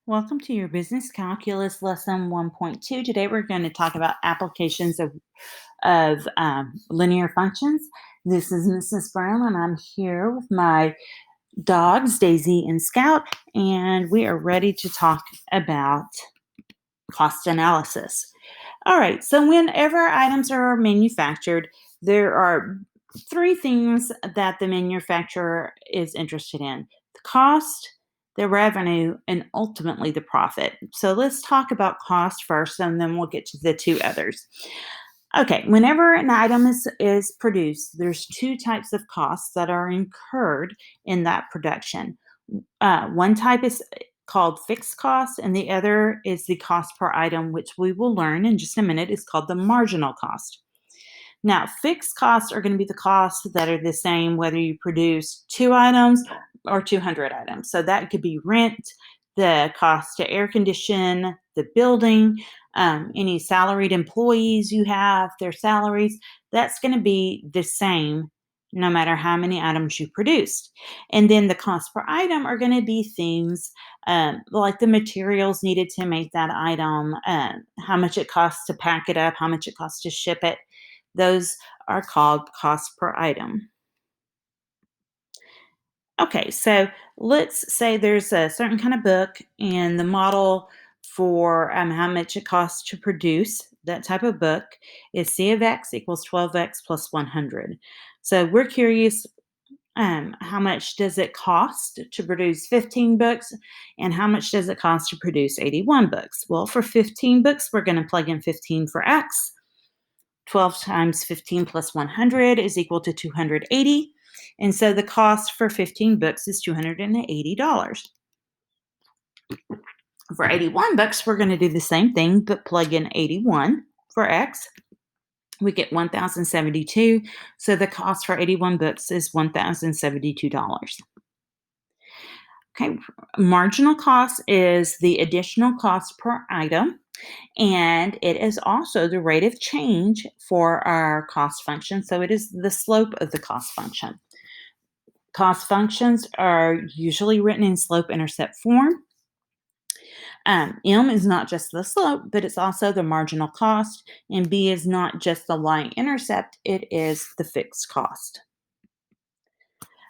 Welcome to your Business Calculus Lesson 1.2. Today we're going to talk about applications of linear functions. This is Mrs. Brown, and I'm here with my dogs, Daisy and Scout, and we are ready to talk about cost analysis. All right, so whenever items are manufactured, there are three things that the manufacturer is interested in: the cost, the revenue, and ultimately the profit. So let's talk about cost first, and then we'll get to the two others. Okay, whenever an item is produced, there's two types of costs that are incurred in that production. One type is called fixed cost, and the other is the cost per item, which we will learn in just a minute is called the marginal cost. Now, fixed costs are going to be the costs that are the same whether you produce 2 items or 200 items. So that could be rent, the cost to air condition, the building, any salaried employees you have, their salaries. That's going to be the same no matter how many items you produced. And then the cost per item are going to be things like the materials needed to make that item, how much it costs to pack it up, how much it costs to ship it. Those are called cost per item. Okay, so let's say there's a certain kind of book, and the model for how much it costs to produce that type of book is C of X equals 12X plus 100. So we're curious, how much does it cost to produce 15 books, and how much does it cost to produce 81 books? Well, for 15 books, we're going to plug in 15 for X. 12 times 15 plus 100 is equal to 280. And so the cost for 15 books is $280. For 81 books, we're going to do the same thing, but plug in 81 for X. We get 1,072. So the cost for 81 books is $1,072. Okay, marginal cost is the additional cost per item, and it is also the rate of change for our cost function. So it is the slope of the cost function. Cost functions are usually written in slope-intercept form. M is not just the slope, but it's also the marginal cost, and B is not just the line-intercept, it is the fixed cost.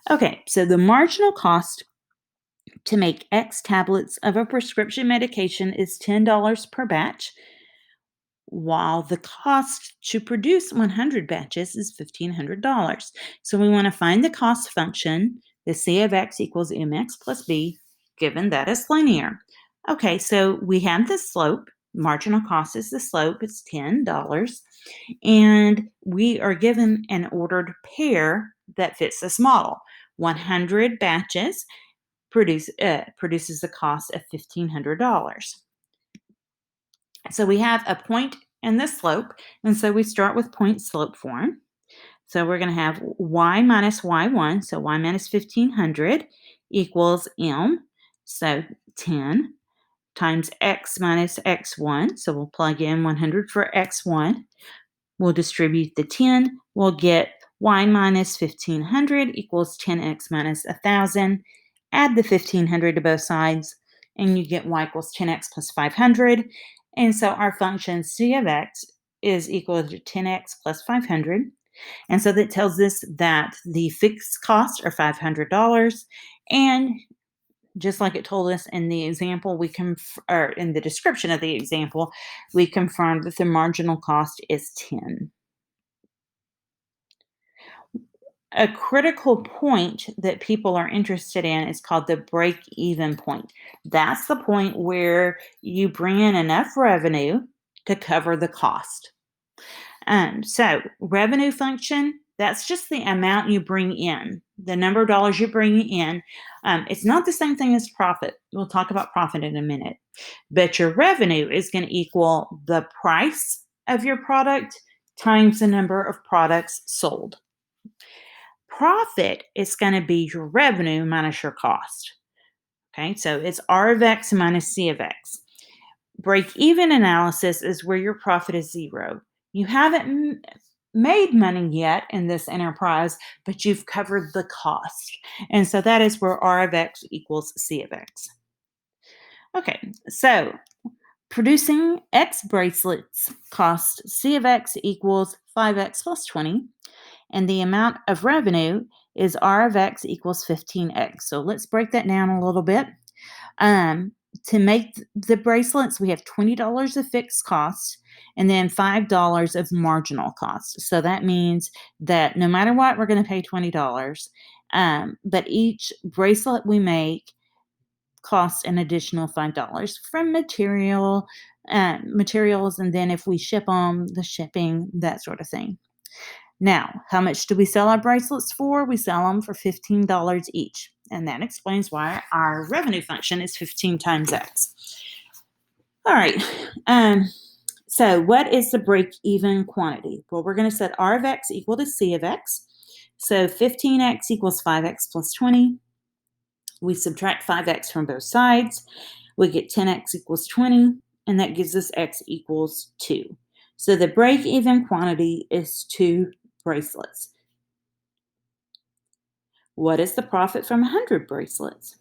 Okay, so the marginal cost to make X tablets of a prescription medication is $10 per batch, while the cost to produce 100 batches is $1,500. So we want to find the cost function, the C of X equals mx plus b, given that it's linear. Okay, so we have the slope. Marginal cost is the slope. It's $10. And we are given an ordered pair that fits this model. 100 batches produces a cost of $1,500. So we have a point and the slope, and so we start with point slope form. So we're going to have y minus y1, so y minus 1,500 equals m, so 10, times x minus x1, so we'll plug in 100 for x1. We'll distribute the 10, we'll get y minus 1,500 equals 10x minus 1,000. Add the 1,500 to both sides, and you get y equals 10x plus 500. And so our function C of x is equal to 10x plus 500. And so that tells us that the fixed costs are $500. And just like it told us in the example, or in the description of the example, we confirmed that the marginal cost is 10. A critical point that people are interested in is called the break-even point. That's the point where you bring in enough revenue to cover the cost. So revenue function, that's just the amount you bring in, the number of dollars you bring in. It's not the same thing as profit. We'll talk about profit in a minute. But your revenue is going to equal the price of your product times the number of products sold. Profit is going to be your revenue minus your cost. Okay, so it's R of X minus C of X. Break-even analysis is where your profit is zero. You haven't made money yet in this enterprise, but you've covered the cost. And so that is where R of X equals C of X. Okay, so producing X bracelets cost C of X equals 5X plus 20, and the amount of revenue is R of X equals 15X. So let's break that down a little bit. Um, to make the bracelets, we have $20 of fixed costs and then $5 of marginal cost. So that means that no matter what, we're going to pay $20. But each bracelet we make costs an additional $5 from materials, and then if we ship them, the shipping, that sort of thing. Now, how much do we sell our bracelets for? We sell them for $15 each. And that explains why our revenue function is 15 times X. All right. So what is the break-even quantity? Well, we're going to set R of X equal to C of X. So 15X equals 5X plus 20. We subtract 5X from both sides. We get 10X equals 20, and that gives us X equals 2. So the break-even quantity is 2 bracelets. What is the profit from 100 bracelets?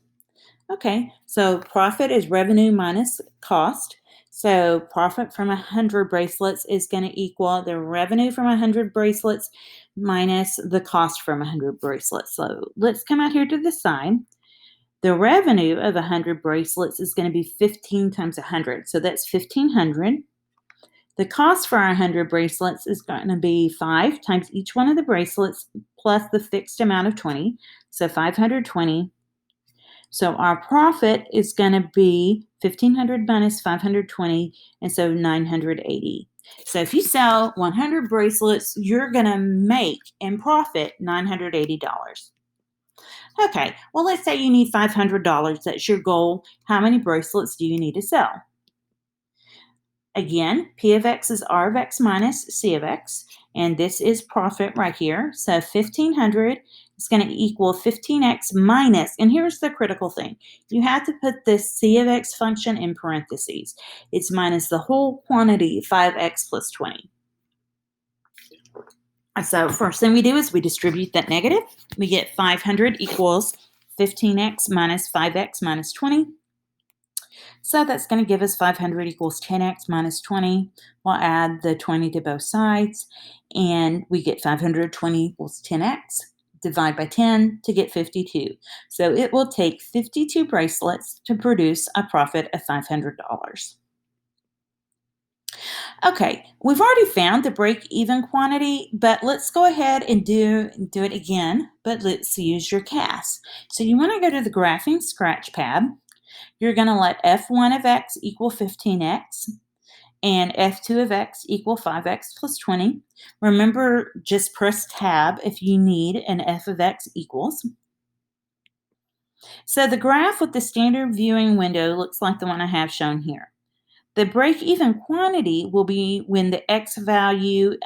Okay, so profit is revenue minus cost. So profit from 100 bracelets is going to equal the revenue from 100 bracelets minus the cost from 100 bracelets. So let's come out here to the side. The revenue of 100 bracelets is going to be 15 times 100. So that's 1,500. The cost for our 100 bracelets is going to be 5 times each one of the bracelets plus the fixed amount of 20. So 520. So our profit is going to be 1,500 minus 520, and so 980. So if you sell 100 bracelets, you're going to make and profit $980. Okay, well, let's say you need $500. That's your goal. How many bracelets do you need to sell? Again, P of X is R of X minus C of X, and this is profit right here. So 1,500 is going to equal 15X minus, and here's the critical thing. You have to put this C of X function in parentheses. It's minus the whole quantity, 5X plus 20. So first thing we do is we distribute that negative. We get 500 equals 15X minus 5X minus 20. So that's going to give us 500 equals 10X minus 20. We'll add the 20 to both sides, and we get 520 equals 10X. Divide by 10 to get 52. So it will take 52 bracelets to produce a profit of $500. Okay, we've already found the break-even quantity, but let's go ahead and do it again, but let's use your CAS. So you want to go to the graphing scratch pad. You're going to let f1 of x equal 15x and f2 of x equal 5x plus 20. Remember, just press tab if you need an f of x equals. So the graph with the standard viewing window looks like the one I have shown here. The break-even quantity will be when the x value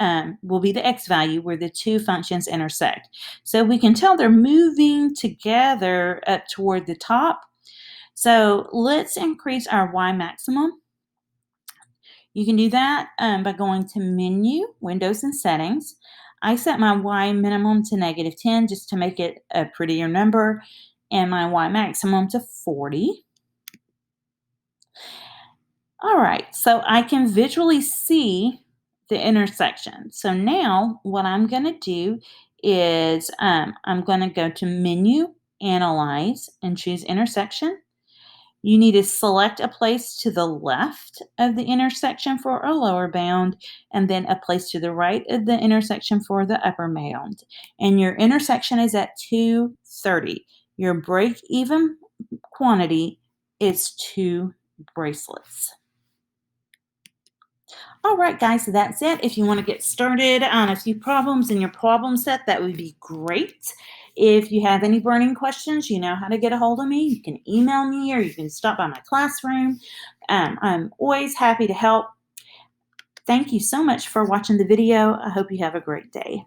will be the x value where the two functions intersect. So we can tell they're moving together up toward the top. So let's increase our y maximum. You can do that by going to Menu, Windows, and Settings. I set my y minimum to -10 just to make it a prettier number, and my y maximum to 40. All right, so I can visually see the intersection. So now what I'm going to do is I'm going to go to Menu, Analyze, and choose Intersection. You need to select a place to the left of the intersection for a lower bound, and then a place to the right of the intersection for the upper bound. And your intersection is at 230. Your break-even quantity is 2 bracelets. All right, guys, so that's it. If you want to get started on a few problems in your problem set, that would be great. If you have any burning questions, you know how to get a hold of me. You can email me or you can stop by my classroom. I'm always happy to help. Thank you so much for watching the video. I hope you have a great day.